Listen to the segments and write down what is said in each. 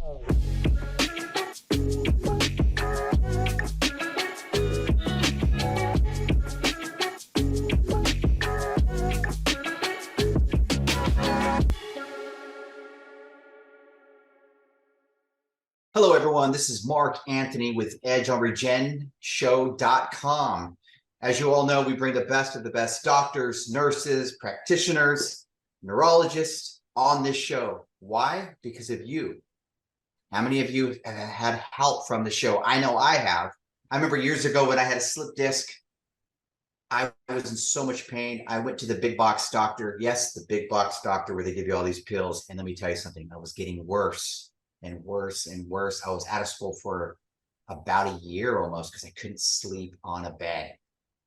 Hello, everyone. This is Mark Anthony with EdgeOnRegenShow.com. As you all know, we bring the best of the best doctors, nurses, practitioners, neurologists on this show. Why? Because of you. How many of you have had help from the show? I know I have. I remember years ago when I had a slip disc, I was in so much pain. I went to the big box doctor. Yes, the big box doctor where they give you all these pills. And let me tell you something, I was getting worse and worse and worse. I was out of school for about a year almost because I couldn't sleep on a bed.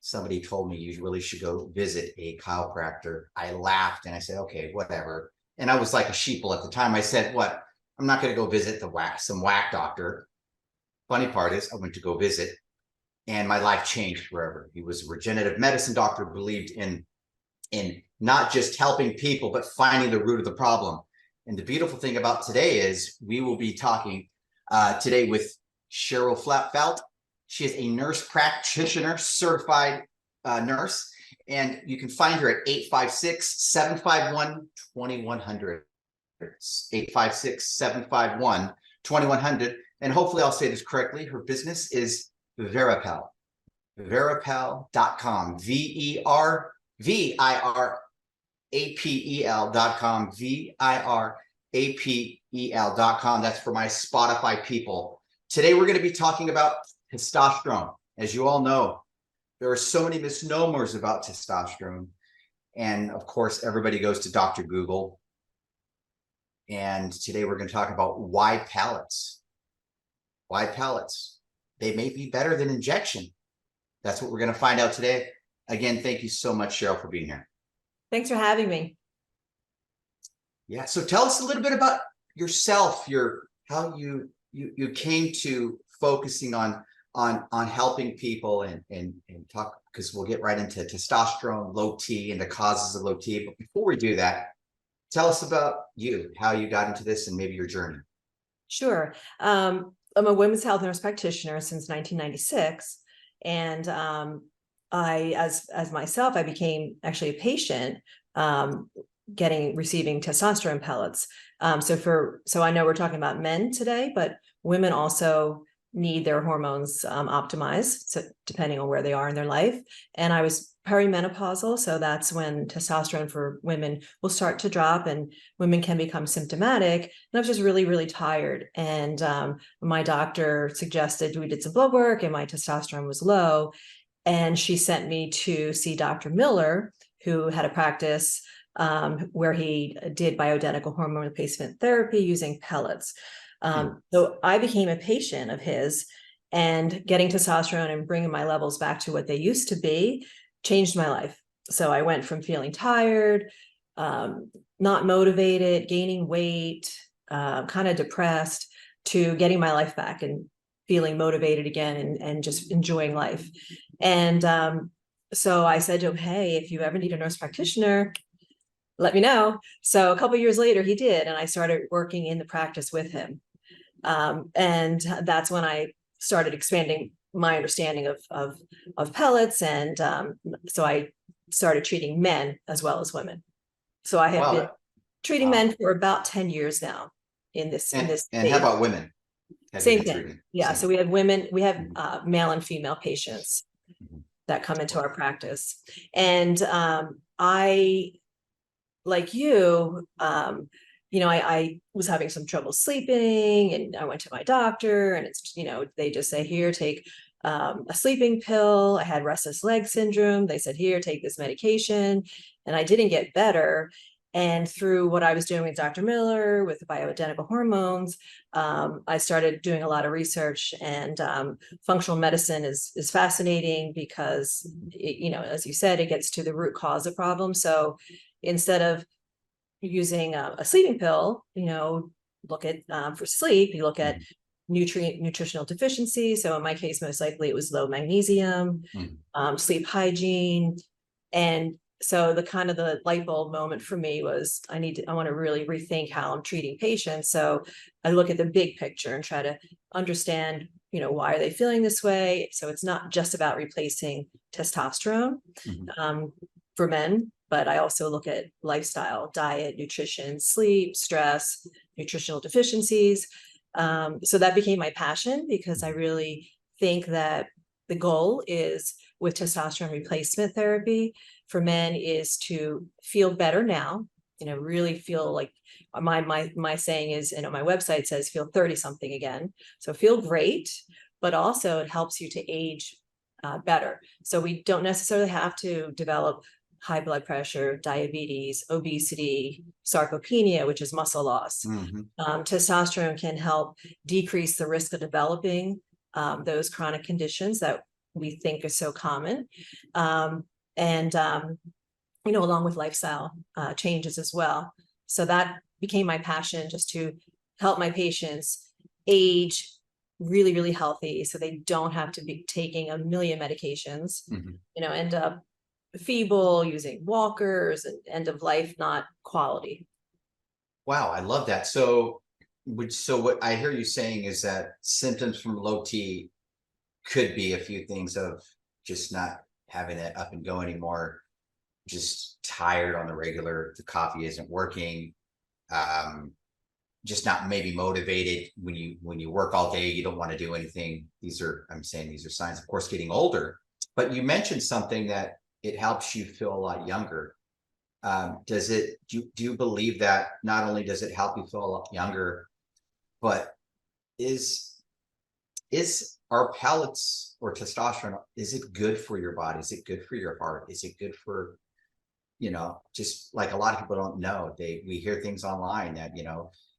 Somebody told me you really should go visit a chiropractor. I laughed and I said, okay, whatever. And I was like a sheeple at the time. I said, what? I'm not going to go visit some whack doctor. Funny part is I went to go visit and my life changed forever. He was a regenerative medicine doctor, believed in not just helping people, but finding the root of the problem. And the beautiful thing about today is we will be talking today with Cheryl Felt. She is a nurse practitioner, certified nurse, and you can find her at 856-751-2100. 856-751-2100. And hopefully I'll say this correctly. Her business is Veripel. Veripel.com. VIRAPEL.com, VIRAPEL.com. That's for my Spotify people. Today, we're going to be talking about testosterone. As you all know, there are so many misnomers about testosterone. And of course, everybody goes to Dr. Google. And today we're going to talk about why pellets. Why pellets? They may be better than injection. That's what we're going to find out today. Again, thank you so much, Cheryl, for being here. Thanks for having me. Yeah. So tell us a little bit about yourself, how you came to focusing on helping people and talk, because we'll get right into testosterone, low T, and the causes of low T. But before we do that, tell us about you, how you got into this and maybe your journey. Sure. I'm a women's health nurse practitioner since 1996. And as myself, I became actually a patient receiving testosterone pellets. So I know we're talking about men today, but women also need their hormones optimized, so depending on where they are in their life. And I was perimenopausal, so that's when testosterone for women will start to drop and women can become symptomatic. And I was just really, really tired. And my doctor suggested we did some blood work and my testosterone was low. And she sent me to see Dr. Miller, who had a practice where he did bioidentical hormone replacement therapy using pellets. So I became a patient of his, and getting testosterone and bringing my levels back to what they used to be changed my life. So I went from feeling tired, not motivated, gaining weight, kind of depressed, to getting my life back and feeling motivated again and just enjoying life. And so I said to him, hey, if you ever need a nurse practitioner, let me know. So a couple of years later, he did, and I started working in the practice with him. And that's when I started expanding my understanding of pellets. And so I started treating men as well as women. So I have been treating men for about 10 years now in this. And how about women? Same thing. Yeah. So we have women, we have male and female patients that come into our practice. And I, like you, I was having some trouble sleeping, and I went to my doctor, and it's, they just say, here, take a sleeping pill. I had restless leg syndrome. They said, here, take this medication, and I didn't get better. And through what I was doing with Dr. Miller with the bioidentical hormones, I started doing a lot of research, and functional medicine is fascinating because, as you said, it gets to the root cause of problems. So instead of using a sleeping pill, look at for sleep, you look at nutritional deficiency. So in my case, most likely it was low magnesium, sleep hygiene, and so the kind of the light bulb moment for me was I want to really rethink how I'm treating patients. So I look at the big picture and try to understand, why are they feeling this way? So it's not just about replacing testosterone for men, but I also look at lifestyle, diet, nutrition, sleep, stress, nutritional deficiencies. So that became my passion, because I really think that the goal is, with testosterone replacement therapy for men, is to feel better now, really feel like my saying is, my website says feel 30 something again. So feel great, but also it helps you to age better. So we don't necessarily have to develop high blood pressure, diabetes, obesity, sarcopenia, which is muscle loss. Testosterone can help decrease the risk of developing those chronic conditions that we think are so common. Along with lifestyle changes as well. So that became my passion, just to help my patients age really, really healthy, so they don't have to be taking a million medications, end up feeble, using walkers, and end of life, not quality. Wow, I love that. So what I hear you saying is that symptoms from low T could be a few things of just not having it up and go anymore, just tired on the regular, the coffee isn't working, just not maybe motivated when you work all day, you don't want to do anything. I'm saying these are signs, of course, getting older. But you mentioned something that it helps you feel a lot younger. Do you believe that not only does it help you feel a lot younger, but is our pellets or testosterone, is it good for your body? Is it good for your heart? Is it good for, just like a lot of people don't know, we hear things online that,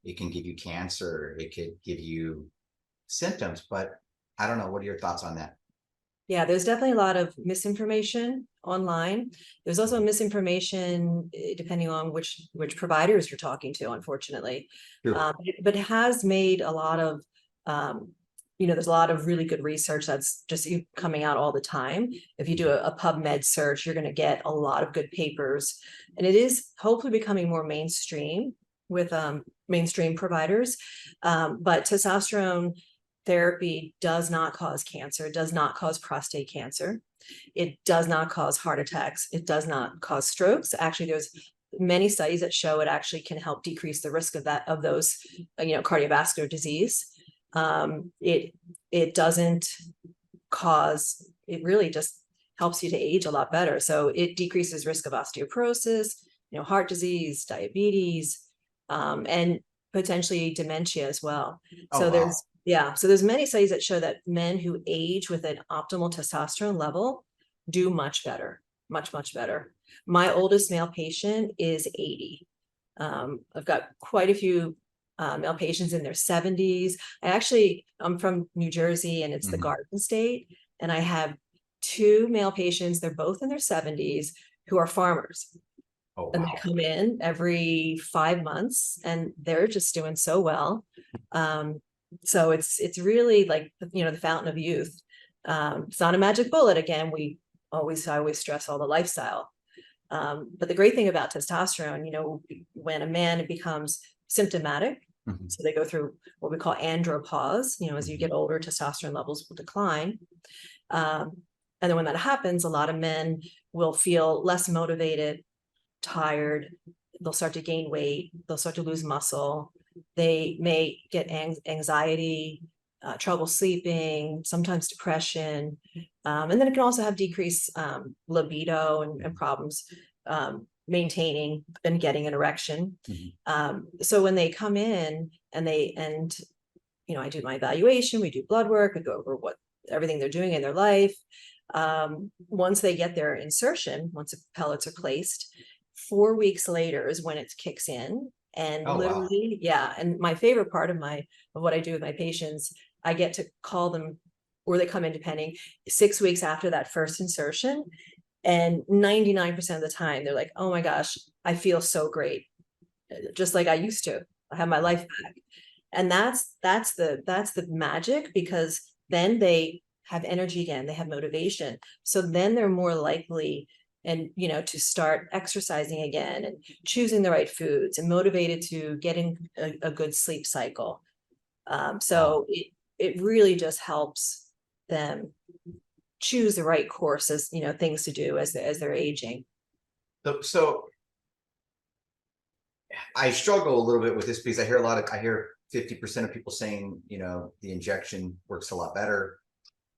it can give you cancer, it could give you symptoms, but I don't know. What are your thoughts on that? Yeah, there's definitely a lot of misinformation online. There's also misinformation depending on which providers you're talking to, unfortunately. Sure. But it has made a lot of, there's a lot of really good research that's just coming out all the time. If you do a PubMed search, you're going to get a lot of good papers, and it is hopefully becoming more mainstream with mainstream providers. But testosterone therapy does not cause cancer. It does not cause prostate cancer. It does not cause heart attacks. It does not cause strokes. Actually, there's many studies that show it actually can help decrease the risk of those, cardiovascular disease. It doesn't cause, it really just helps you to age a lot better. So it decreases risk of osteoporosis, heart disease, diabetes, and potentially dementia as well. Oh, So wow. there's many studies that show that men who age with an optimal testosterone level do much better, much, much better. My oldest male patient is 80. I've got quite a few male patients in their 70s. I'm from New Jersey, and it's the Garden State. And I have 2 male patients, they're both in their 70s, who are farmers. Oh, And they wow. come in every 5 months, and they're just doing so well. So it's really like, the fountain of youth. It's not a magic bullet. Again, I always stress all the lifestyle. But the great thing about testosterone, when a man becomes symptomatic, so they go through what we call andropause, as you get older, testosterone levels will decline. And then when that happens, a lot of men will feel less motivated, tired, they'll start to gain weight, they'll start to lose muscle, they may get anxiety, trouble sleeping, sometimes depression, and then it can also have decreased libido and problems maintaining and getting an erection. So when they come in and I do my evaluation, we do blood work, we go over everything they're doing in their life. Once they get their insertion, once the pellets are placed, 4 weeks later is when it kicks in. And literally, wow. And my favorite part of what I do with my patients, I get to call them, or they come in depending, 6 weeks after that first insertion. And 99% of the time, they're like, oh my gosh, I feel so great. Just like I used to. I have my life back. And that's the magic, because then they have energy again, they have motivation. So then they're more likely, and, to start exercising again and choosing the right foods and motivated to getting a good sleep cycle. So it really just helps them choose the right courses, things to do as they're aging. So I struggle a little bit with this because I hear 50% of people saying, the injection works a lot better.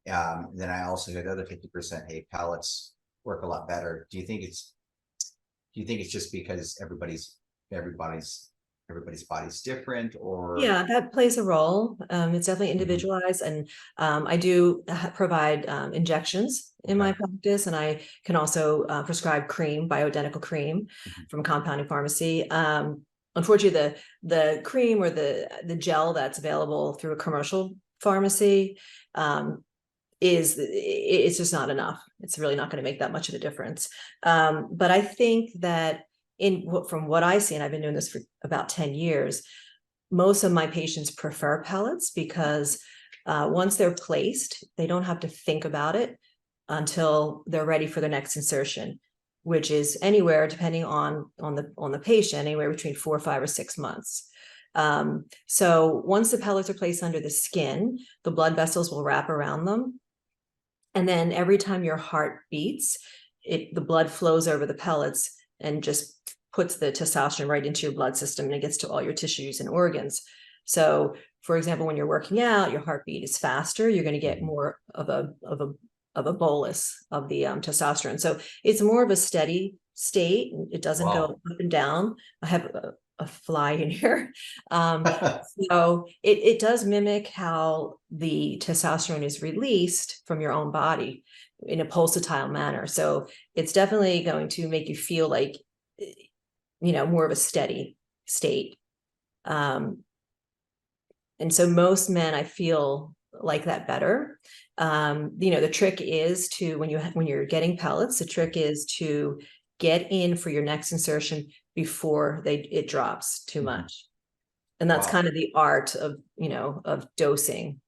Then I also hear the other 50%, hey, pellets work a lot better. Do you think it's just because everybody's body's different, or? Yeah, that plays a role. It's definitely individualized, and I do provide injections in my practice, and I can also prescribe cream, bioidentical cream from a compounding pharmacy. Unfortunately, the cream or the gel that's available through a commercial pharmacy it's just not enough. It's really not going to make that much of a difference. But I think that from what I see, and I've been doing this for about 10 years, most of my patients prefer pellets because once they're placed, they don't have to think about it until they're ready for the next insertion, which is anywhere, depending on the patient, anywhere between 4, 5, or 6 months. So once the pellets are placed under the skin, the blood vessels will wrap around them. And then every time your heart beats, the blood flows over the pellets and just puts the testosterone right into your blood system, and it gets to all your tissues and organs. So, for example, when you're working out, your heartbeat is faster. You're going to get more of a bolus of the testosterone. So it's more of a steady state. It doesn't go up and down. I have a fly in here. So it does mimic how the testosterone is released from your own body in a pulsatile manner. So it's definitely going to make you feel like, more of a steady state. And so most men, I feel, like that better. The trick is to, when you're getting pellets, the trick is to get in for your next insertion before it drops too much. And that's kind of the art of dosing.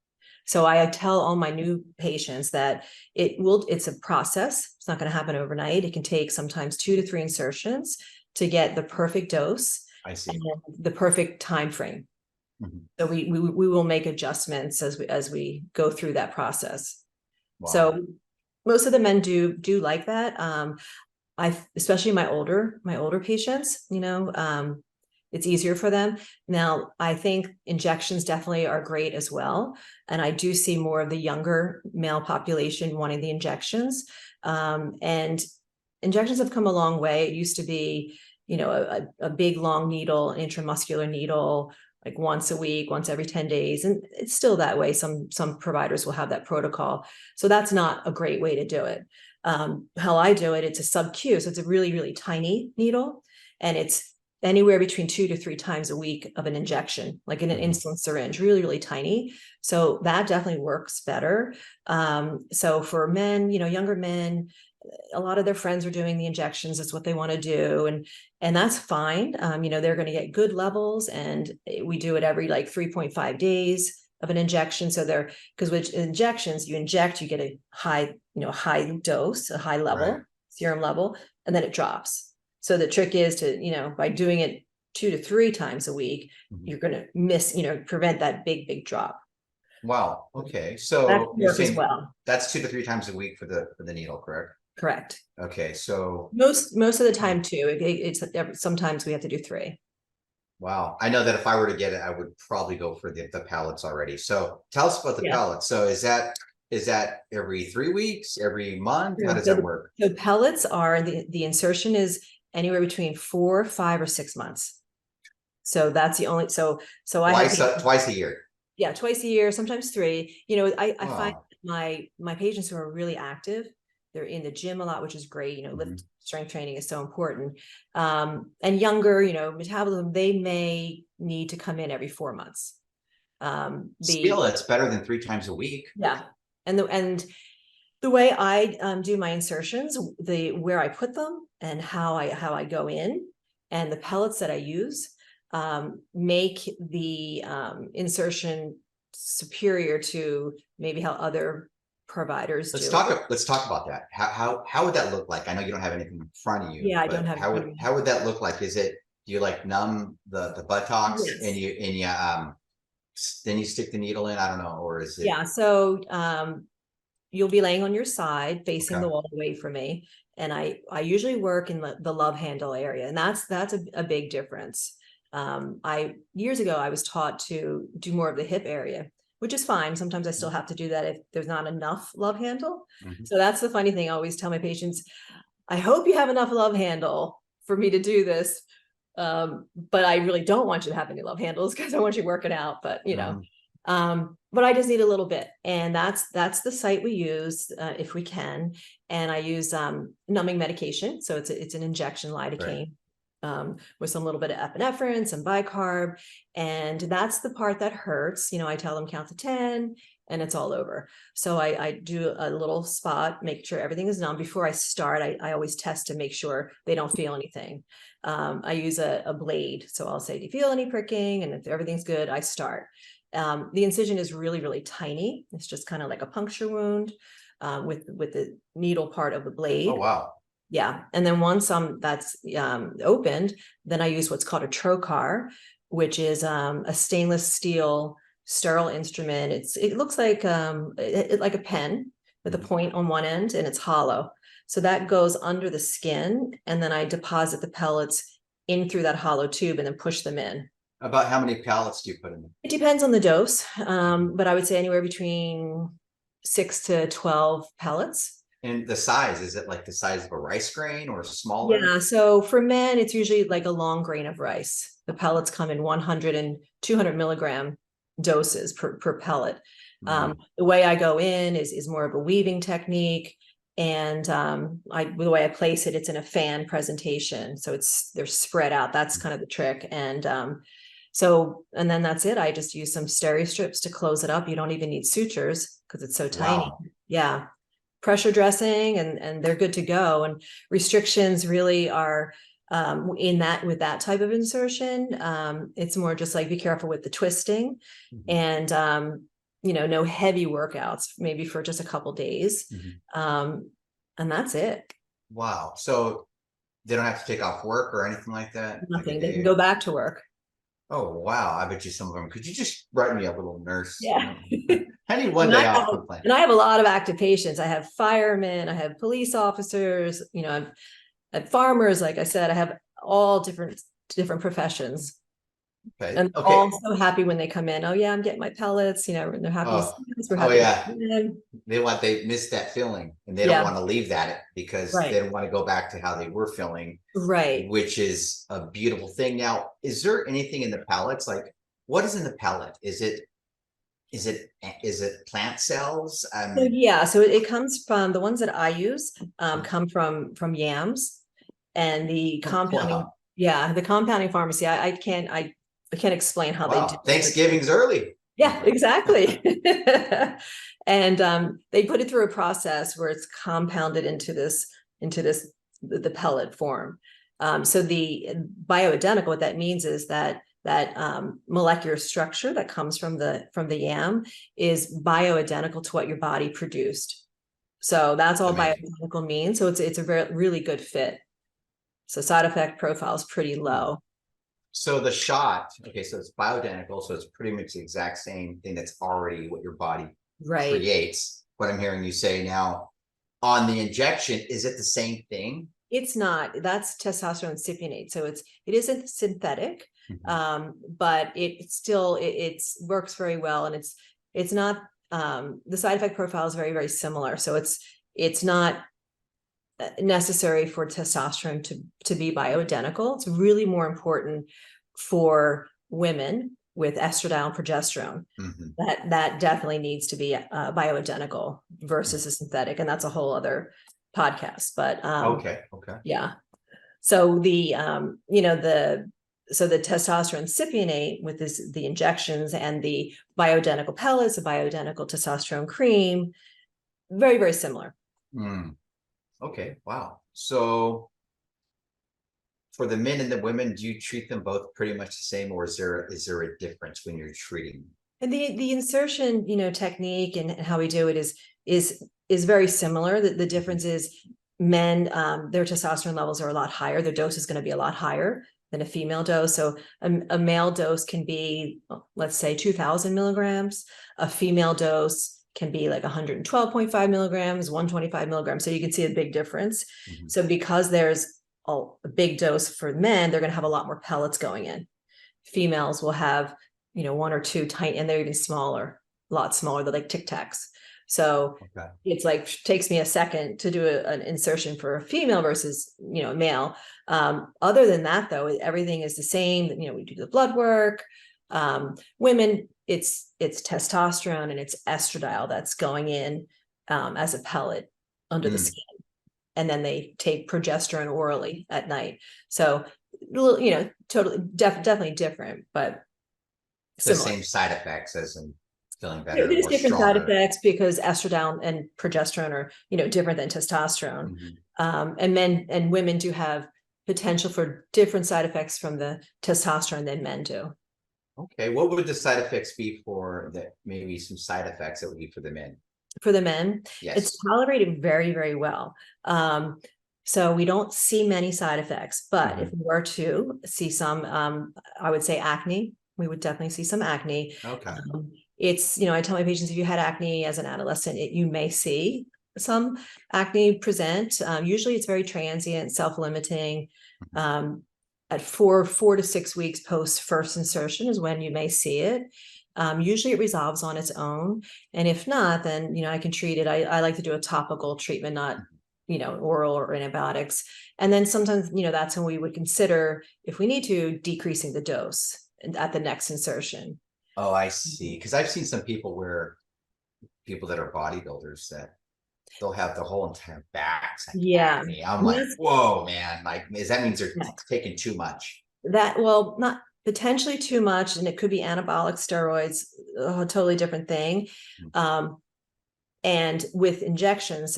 So I tell all my new patients that it's a process. It's not going to happen overnight. It can take sometimes 2 to 3 insertions to get the perfect dose. I see. And the perfect time frame. So we will make adjustments as we go through that process. So most of the men do like that. Especially my older patients, it's easier for them. Now, I think injections definitely are great as well. And I do see more of the younger male population wanting the injections. And injections have come a long way. It used to be, a big long needle, an intramuscular needle, like once a week, once every 10 days. And it's still that way. Some providers will have that protocol. So that's not a great way to do it. How I do it, it's a sub-Q. So it's a really, really tiny needle. And it's anywhere between 2 to 3 times a week of an injection, like in an insulin syringe, really, really tiny. So that definitely works better. So for men, younger men, a lot of their friends are doing the injections. It's what they want to do. And that's fine. They're going to get good levels, and we do it every like 3.5 days of an injection. So because with injections, you inject, you get a high dose, a high level, serum level, and then it drops. So the trick is to, by doing it 2 to 3 times a week, you're going to prevent that big drop. Wow. Okay. So you're saying that's 2 to 3 times a week for the needle, correct? Correct. Okay. So most of the time too, it's sometimes we have to do 3. Wow. I know that if I were to get it, I would probably go for the pellets already. So tell us about the pellets. So is that every 3 weeks, every month? How does that work? The pellets are the insertion is anywhere between 4, 5, or 6 months. So that's the only, so I have twice a year. Yeah, twice a year, sometimes 3. I find my patients who are really active, they're in the gym a lot, which is great. Lift strength training is so important. And younger, metabolism, they may need to come in every 4 months. Still, it's better than 3 times a week. Yeah. And the way I do my insertions, where I put them and how I go in, and the pellets that I use make the insertion superior to maybe how other providers Let's do. talk about that. How would that look like? I know you don't have anything in front of you, Yeah, I don't but have it in front of me. how would that look like? Is it, do you like numb the buttocks and Yes. you then you stick the needle in? I don't know, or is it Yeah. So you'll be laying on your side facing okay? the wall away from me. And I usually work in the love handle area, and that's a big difference. I years ago I was taught to do more of the hip area, which is fine. Sometimes I still have to do that if there's not enough love handle. Mhm. So that's the funny thing. I always tell my patients, I hope you have enough love handle for me to do this. But I really don't want you to have any love handles because I want you working out. But Mhm. but I just need a little bit, and that's the site we use if we can. And I use numbing medication, so it's an injection Right. lidocaine with some little bit of epinephrine, some bicarb, and that's the part that hurts. I tell them count to 10, and it's all over. So I do a little spot, make sure everything is numb before I start. I always test to make sure they don't feel anything. I use a blade, so I'll say, do you feel any pricking? And if everything's good, I start. The incision is really, really tiny. It's just kind of like a puncture wound with the needle part of the Oh, blade. wow. Yeah. And then once that's opened, then I use what's called a trocar, which is a stainless steel sterile instrument. It looks like like a pen with a point on one end, and it's hollow. So that goes under the skin, and then I deposit the pellets in through that hollow tube and then push them in. About how many pallets do you put in there? It depends on the dose, but I would say anywhere between 6 to 12 pellets. And the size, is it like the size of a rice grain or smaller? Yeah, so for men, it's usually like a long grain of rice. The pellets come in 100 and 200 milligram doses per pellet. Mm. The way I go in is more of a weaving technique. And the way I place it, it's in a fan presentation. So they're spread out. That's kind of the trick. And and then that's it. I just use some steri strips to close it up. You don't even need sutures because it's so tiny. Wow. Yeah. Pressure dressing, and they're good to go. And restrictions really are with that type of insertion. It's more just like be careful with the twisting, Mhm. and no heavy workouts, maybe for just a couple days. Mhm. And that's it. Wow. So they don't have to take off work or anything like that? Like a Nothing. They can day? go back to work. Oh, wow. I bet you some of them. Could you just write me a little nurse? Yeah. I need one And day off from playing. I have a lot of active patients. I have firemen, I have police officers, I have farmers. Like I said, I have all different professions. Okay. And Okay. all so happy when they come in. Oh yeah, I'm getting my pellets. And they're happy to Oh, see us. We're oh happy to yeah. see them. They miss that feeling and they don't Yeah, want to leave that because they right, don't want to go back to how they were feeling, right. which is a beautiful thing. Now, is there anything in the pellets? Like what is in the pellet? Is it plant cells? So yeah, so it comes from the ones that I use, come from yams, and the compounding. Wow. Yeah, the compounding pharmacy. I can't explain how they do Wow. it. Thanksgiving's early. Yeah, exactly. And they put it through a process where it's compounded into the pellet form. So the bioidentical, what that means is that molecular structure that comes from the yam is bioidentical to what your body produced. So that's all Amazing. bioidentical means. So it's a really good fit. So side effect profile is pretty low. So the shot, okay, so it's bioidentical, so it's pretty much the exact same thing that's already what your body Right. creates. What I'm hearing you say now on the injection, is it the same thing? It's not. That's testosterone cypionate. So it isn't synthetic, Mhm. but it works very well, and it's not the side effect profile is very, very similar. So it's not necessary for testosterone to be bioidentical. It's really more important for women with estradiol and progesterone. Mhm. That definitely needs to be bioidentical versus a synthetic, and that's a whole other podcast. But Okay, okay. yeah. So the testosterone cypionate with the injections and the bioidentical pellets, the bioidentical testosterone cream, very, very similar. Mm. Okay, wow. So for the men and the women, do you treat them both pretty much the same, or is there a difference when you're treating? And the insertion, technique and how we do it is very similar. The difference is men, their testosterone levels are a lot higher. Their dose is going to be a lot higher than a female dose. So a male dose can be, let's say, 2,000 milligrams. A female dose can be like 112.5 milligrams, 125 milligrams. So you can see a big difference. So because there's a big dose for men, they're going to have a lot more pellets going in. Females will have, one or two tiny, and they're even smaller, a lot smaller. They're like Tic Tacs. So it's like, takes me a second to do an insertion for a female versus, a male. Other than that, though, everything is the same. We do the blood work. Women, it's testosterone and it's estradiol that's going in as a pellet under the skin. And then they take progesterone orally at night. So, totally, definitely different, but the similar. same side effects as in feeling better. There's different side effects because estradiol and progesterone are, different than testosterone. And men and women do have potential for different side effects from the testosterone than men do. Okay, what would the side effects be for that? Maybe some side effects that would be for the men. For the men, yes, it's tolerated very, very well. So we don't see many side effects, but if we were to see some, I would say acne. We would definitely see some acne. Okay. It's, I tell my patients, if you had acne as an adolescent, you may see some acne present. Usually it's very transient, self-limiting. At 4 to 6 weeks post first insertion is when you may see it. Usually it resolves on its own. And if not, then, I can treat it. I like to do a topical treatment, not, oral or antibiotics. And then sometimes, that's when we would consider, if we need to, decreasing the dose at the next insertion. Oh, I see. Because I've seen some people that are bodybuilders that they'll have the whole entire backs. Acne. I'm like, whoa, man! Like, that means they're taking too much. Not potentially too much, and it could be anabolic steroids, a totally different thing. And with injections,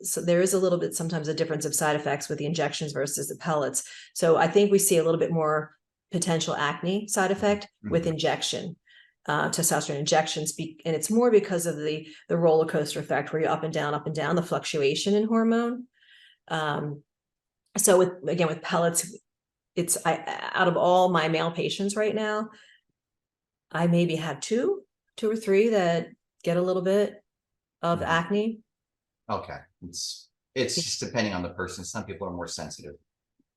so there is a little bit sometimes a difference of side effects with the injections versus the pellets. So I think we see a little bit more potential acne side effect with injection. Testosterone injections, and it's more because of the roller coaster effect where you're up and down, the fluctuation in hormone. So with pellets, out of all my male patients right now, I maybe have two or three that get a little bit of acne. Okay, it's just depending on the person. Some people are more sensitive.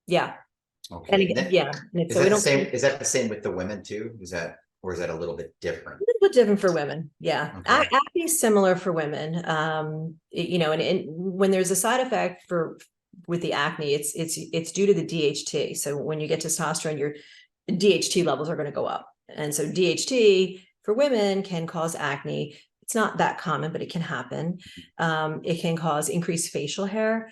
Yeah. Okay. And again, Is that the same? Is that the same with the women too? Or is that a little bit different? A little bit different for women. Yeah. Okay. Acne is similar for women. And when there's a side effect with the acne, it's due to the DHT. So when you get testosterone, your DHT levels are going to go up. And so DHT for women can cause acne. It's not that common, but it can happen. It can cause increased facial hair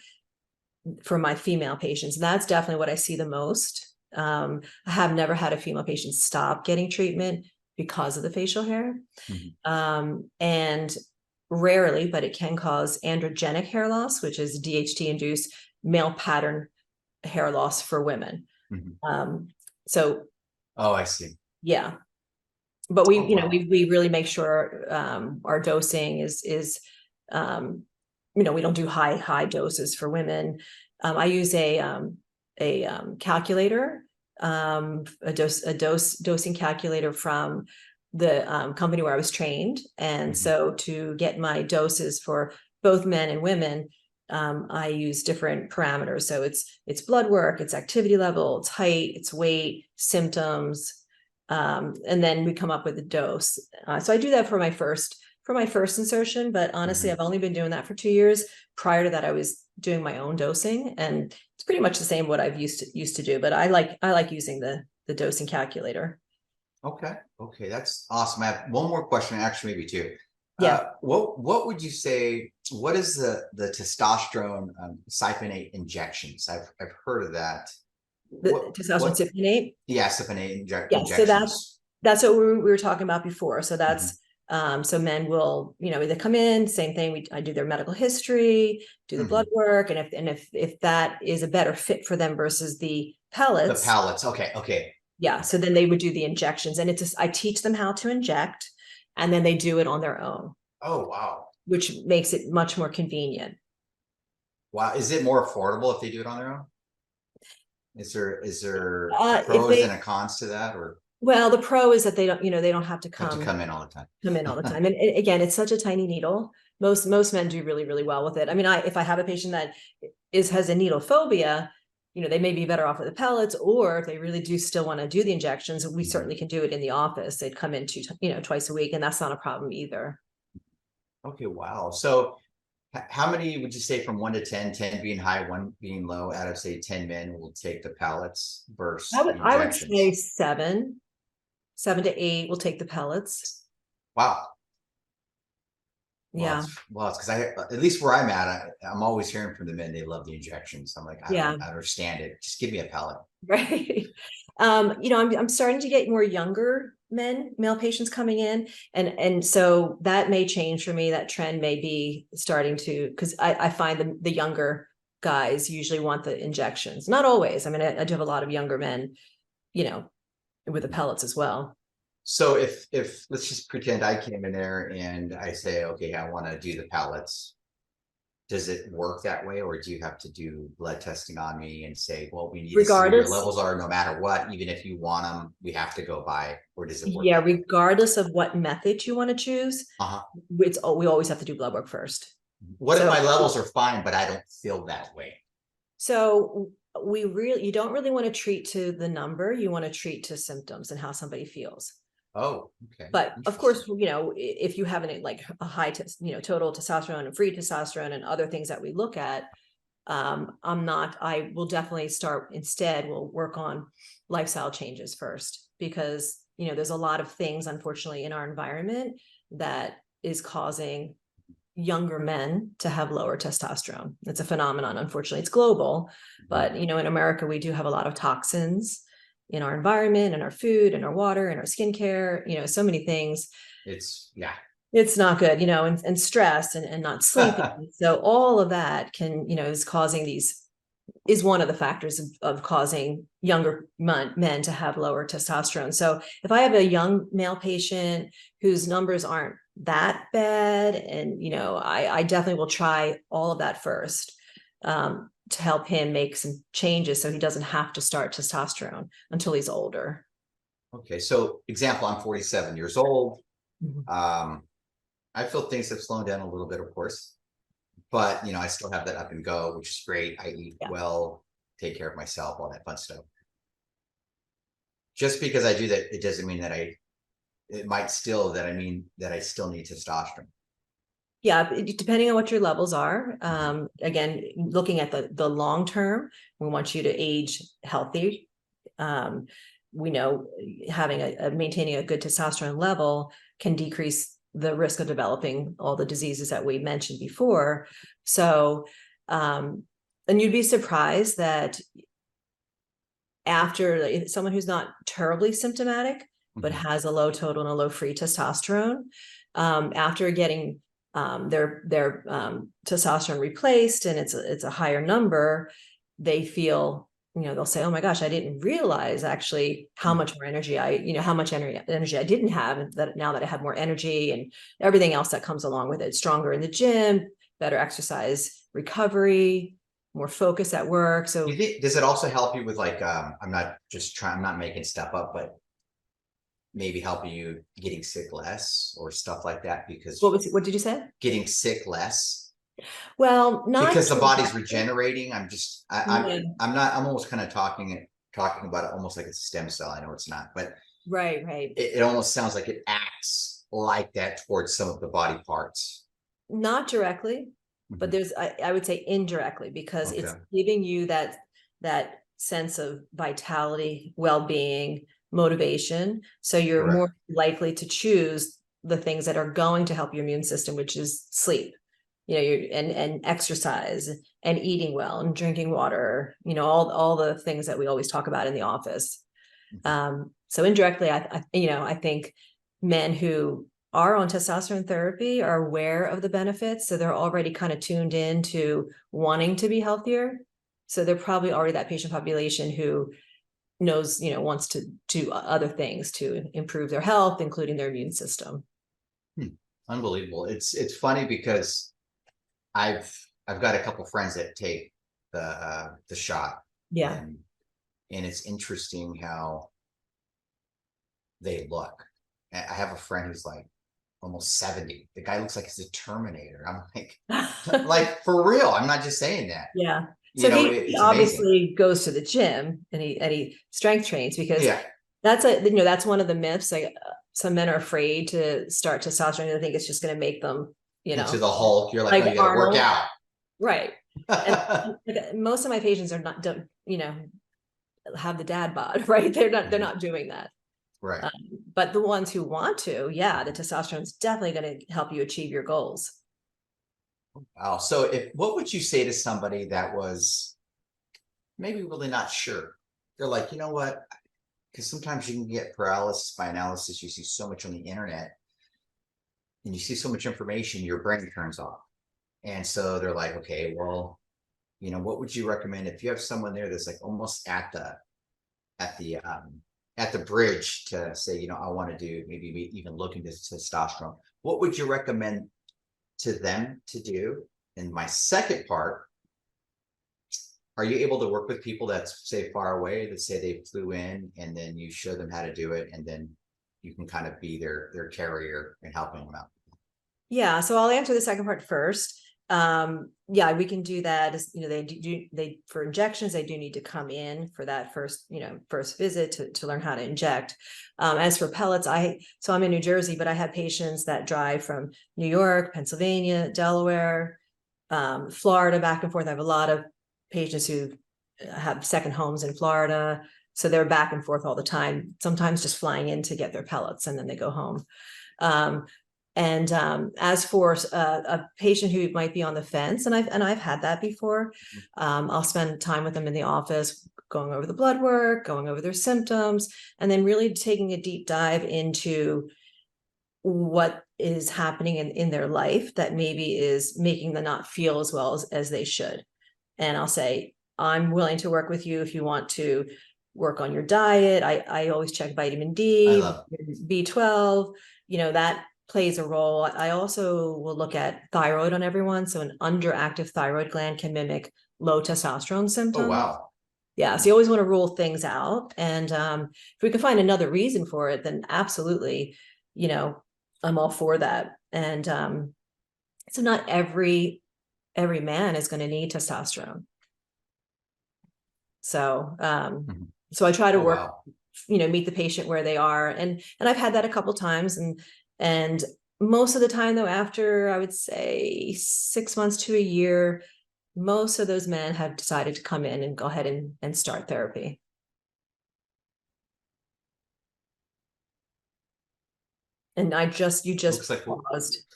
for my female patients. That's definitely what I see the most. I have never had a female patient stop getting treatment because of the facial hair. And rarely, but it can cause androgenic hair loss, which is DHT-induced male pattern hair loss for women. So, oh, I see. Yeah, but we, we really make sure our dosing is we don't do high doses for women. I use a calculator, a dosing calculator from the company where I was trained. And so to get my doses for both men and women, I use different parameters. So it's blood work, it's activity level, it's height, it's weight, symptoms, and then we come up with a dose. So I do that for my first insertion, but honestly, I've only been doing that for 2 years. Prior to that, I was doing my own dosing, and it's pretty much the same what I've used to do. But I like using the dosing calculator. Okay, that's awesome. I have one more question, actually, maybe two. Yeah. What would you say? What is the testosterone siphonate injections? I've heard of that. Testosterone siphonate. Yeah, siphonate injections. So that's what we were talking about before. So that's so men will, they come in, same thing. I do their medical history, do the blood work, and if that is a better fit for them versus the pellets. The pellets. Okay. Yeah. So then they would do the injections, and I teach them how to inject, and then they do it on their own. Oh, wow. which makes it much more convenient. Wow. Is it more affordable if they do it on their own? Is there If pros and they, a cons to that, or well, the pro is that they don't, they don't have to have to come come in all the time? in all the time. And again, it's such a tiny needle. Most men do really, really well with it. I mean, if I have a patient that has a needle phobia, they may be better off with the pellets, or if they really do still want to do the injections, we certainly can do it in the office. They'd come in twice a week, and that's not a problem either. Okay, wow. So how many would you say, from 1 to 10, 10 being high, 1 being low, out of say 10 men will take the pellets versus the I would say injections? 7 to 8 will take the pellets. Wow. Yeah. Well, it's because at least where I'm at, I'm always hearing from the men they love the injections. I'm like, I Yeah. don't understand it. Just give me a pellet. Right. I'm starting to get more younger male patients coming in, and so that may change for me. That trend may be starting to, because I find the younger guys usually want the injections. Not always. I mean, I do have a lot of younger men, with the pellets as well. So if let's just pretend I came in there and I say, okay, I want to do the pellets. Does it work that way, or do you have to do blood testing on me and say, well, we need to see what your Regardless, levels are no matter what, even if you want them, we have to go by, or does it work yeah, that way? regardless of what method you want to choose, Uh-huh. we always have to do blood work first. What if So my levels are fine, but I don't feel that way? So you don't really want to treat to the number. You want to treat to symptoms and how somebody feels. Oh, okay. But of Interesting. course, if you have like a high, total testosterone and free testosterone and other things that we look at, I will definitely we'll work on lifestyle changes first, because, there's a lot of things, unfortunately, in our environment that is causing younger men to have lower testosterone. It's a phenomenon. Unfortunately, it's global, but in America, we do have a lot of toxins in our environment, in our food, in our water, in our skincare, so many things. Yeah. It's not good, and stress and not sleeping. So all of that is one of the factors of causing younger men to have lower testosterone. So if I have a young male patient whose numbers aren't that bad, and I definitely will try all of that first, to help him make some changes so he doesn't have to start testosterone until he's older. Okay. So example, I'm 47 years old. Mhm. I feel things have slowed down a little bit, of course, but I still have that up and go, which is great. I eat Yeah. well, take care of myself, all that fun stuff. Just because I do that, it doesn't mean that it might still that I mean that I still need testosterone. Yeah, depending on what your levels are. Again, looking at the long term, we want you to age healthy. We know having maintaining a good testosterone level can decrease the risk of developing all the diseases that we mentioned before. So, and you'd be surprised that after someone who's not terribly symptomatic, but has a low total and a low free testosterone, after getting their testosterone replaced, and it's a higher number, they feel, they'll say, oh my gosh, I didn't realize actually how much more energy how much energy I didn't have, and that now that I have more energy and everything else that comes along with it, stronger in the gym, better exercise recovery, more focus at work. So Does it also help you with like, I'm not making stuff up, but maybe helping you getting sick less or stuff like that? Because what did you say? getting sick less Well, not because the body's directly. regenerating. Yeah. I'm almost kind of talking about it almost like it's a stem cell. I know it's not, but Right. it almost sounds like it acts like that towards some of the body parts. Not directly, but I would say indirectly, because it's Okay. giving you that sense of vitality, well-being, motivation. So you're Correct. more likely to choose the things that are going to help your immune system, which is sleep, and exercise and eating well and drinking water, all the things that we always talk about in the office. So indirectly, I think men who are on testosterone therapy are aware of the benefits, so they're already kind of tuned in to wanting to be healthier. So they're probably already that patient population who knows, wants to do other things to improve their health, including their immune system. Unbelievable. It's funny because I've got a couple friends that take the shot, Yeah. and it's interesting how they look. I have a friend who's like almost 70. The guy looks like he's a Terminator. I'm like for real. I'm not just saying that. Yeah. You So know, he it's amazing. obviously goes to the gym and he strength trains, because Yeah. that's one of the myths. Like some men are afraid to start testosterone. I think it's just going to make them, Into the Hulk. You're like, no, like you got to work Arnold. out. Right. And most of my patients don't, have the dad bod, right? They're not doing that. Right. But the ones who want to, yeah, the testosterone is definitely going to help you achieve your goals. Wow. So what would you say to somebody that was maybe really not sure? They're like, you know what? Because sometimes you can get paralysis by analysis. You see so much on the internet and you see so much information, your brain turns off. And so they're like, okay, well, what would you recommend if you have someone there that's like almost at the at the bridge to say, I want to do, maybe even look into testosterone. What would you recommend to them to do? And my second part, are you able to work with people that's say far away, that say they flew in and then you show them how to do it and then you can kind of be their carrier and helping them out? Yeah. So I'll answer the second part first. Yeah, we can do that. They for injections, they do need to come in for that first visit to learn how to inject. As for pellets, so I'm in New Jersey, but I have patients that drive from New York, Pennsylvania, Delaware, Florida, back and forth. I have a lot of patients who have second homes in Florida, so they're back and forth all the time, sometimes just flying in to get their pellets and then they go home. And as for a patient who might be on the fence, and I've had that before, I'll spend time with them in the office, going over the blood work, going over their symptoms, and then really taking a deep dive into what is happening in their life that maybe is making them not feel as well as they should. And I'll say, I'm willing to work with you if you want to work on your diet. I always check vitamin D, B12, that plays a role. I also will look at thyroid on everyone. So an underactive thyroid gland can mimic low testosterone symptoms. Oh, wow. Yeah. So you always want to rule things out. And if we can find another reason for it, then absolutely, I'm all for that. And so not every man is going to need testosterone. So so I try to work, wow. Meet the patient where they are. And I've had that a couple times. And most of the time, though, after I would say 6 months to a year, most of those men have decided to come in and go ahead and start therapy. And you just Looks like paused.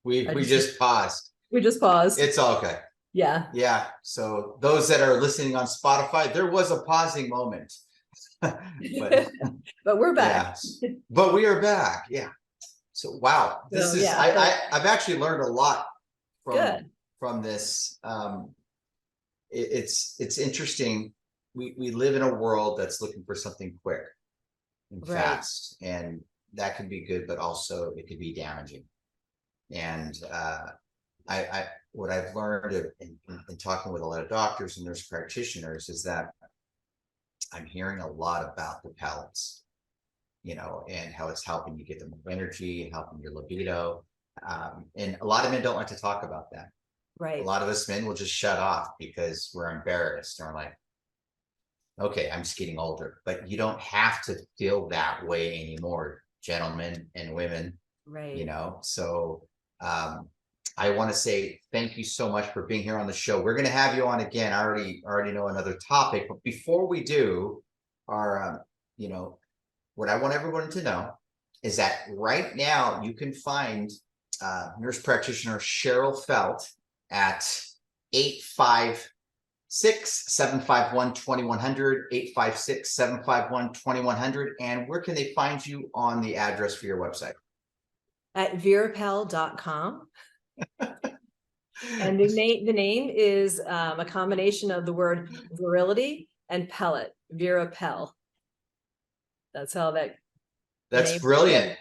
we just paused. We just paused. It's all okay. Yeah. Yeah. So those that are listening on Spotify, there was a pausing moment. but we're back. Yeah. But we are back. Yeah. So wow. This is I've actually learned a lot from this. It's interesting. We live in a world that's looking for something quick and fast, and that can be good, but also it could be damaging. And what I've learned in talking with a lot of doctors and nurse practitioners is that I'm hearing a lot about the pellets, and how it's helping you get the more energy, helping your libido. And a lot of men don't like to talk about that. Right. A lot of us men will just shut off because we're embarrassed or like, okay, I'm just getting older. But you don't have to feel that way anymore, gentlemen and women. Right. So I want to say thank you so much for being here on the show. We're going to have you on again. I already know another topic, but before we do, what I want everyone to know is that right now you can find nurse practitioner Cheryl Felt at 856-751-2100, 856-751-2100. And where can they find you on the address for your website? At virapel.com. And the name is a combination of the word virility and pellet, Virapel. That's how That's brilliant.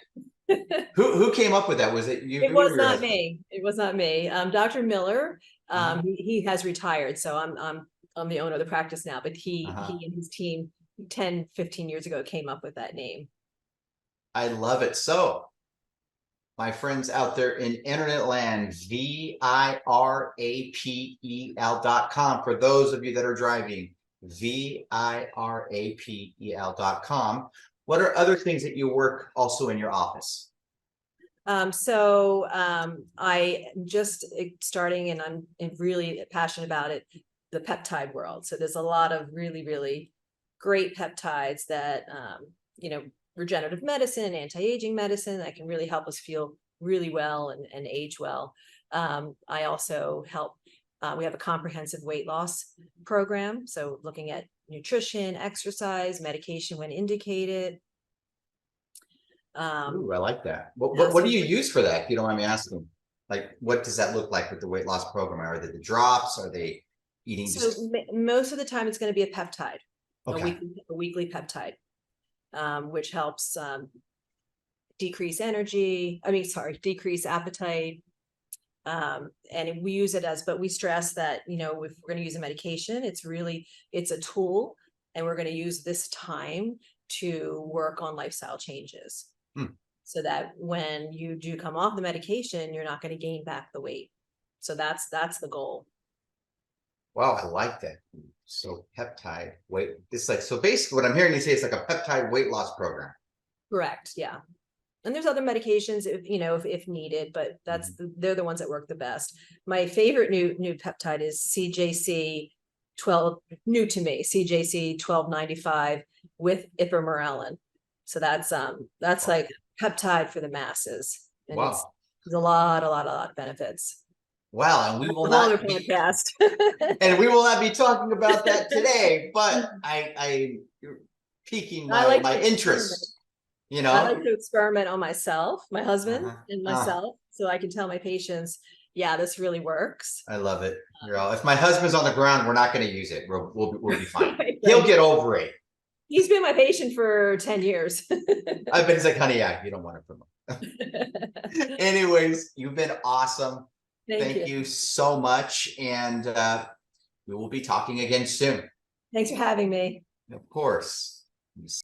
Who came up with that? Was it you It or was your not husband? me. It was not me. Dr. Miller, Uh-huh. he has retired, so I'm the owner of the practice now, but Uh-huh. he and his team 10, 15 years ago came up with that name. I love it. So, my friends out there in internet land, virapel.com. For those of you that are driving, virapel.com. What are other things that you work also in your office? I am just starting, and I'm really passionate about it, the peptide world. So there's a lot of really, really great peptides that, regenerative medicine, anti-aging medicine that can really help us feel really well and age well. I also help, we have a comprehensive weight loss program. So looking at nutrition, exercise, medication when indicated. Ooh, I like that. What, Yeah, what, what so do you use for that? If you don't mind me asking, like, what does that look like with the weight loss program? Are they the drops? Are they eating So just, most of the time it's going to be a peptide, okay. a weekly peptide, which helps decrease energy. Decrease appetite. And we use it as, but we stress that, if we're going to use a medication, it's a tool, and we're going to use this time to work on lifestyle changes. Hmm. So that when you do come off the medication, you're not going to gain back the weight. So that's the goal. Wow, I like that. So peptide weight, it's like, so basically what I'm hearing you say, it's like a peptide weight loss program. Correct. Yeah. And there's other medications if needed, but they're the ones that work the best. My favorite new peptide is CJC 12, new to me, CJC 1295 with ipamorelin. So that's like peptide for the masses. And Wow. there's a lot of benefits. Wow. And we That's will a whole other not be, podcast. and we will not be talking about that today, but you're piquing I my, like my to experiment. interest, you I know? like to experiment on myself, my husband, Uh-huh. and Uh, myself, so I can tell my patients, yeah, this really works. I love it. If my husband's on the ground, we're not going to use it. We'll be fine. Right, He'll right. get over it. He's been my patient for 10 years. I bet he's like, honey, yeah, you don't want it from him. Anyways, you've been awesome. Thank Thank you. you so much. And we will be talking again soon. Thanks for having me. Of course.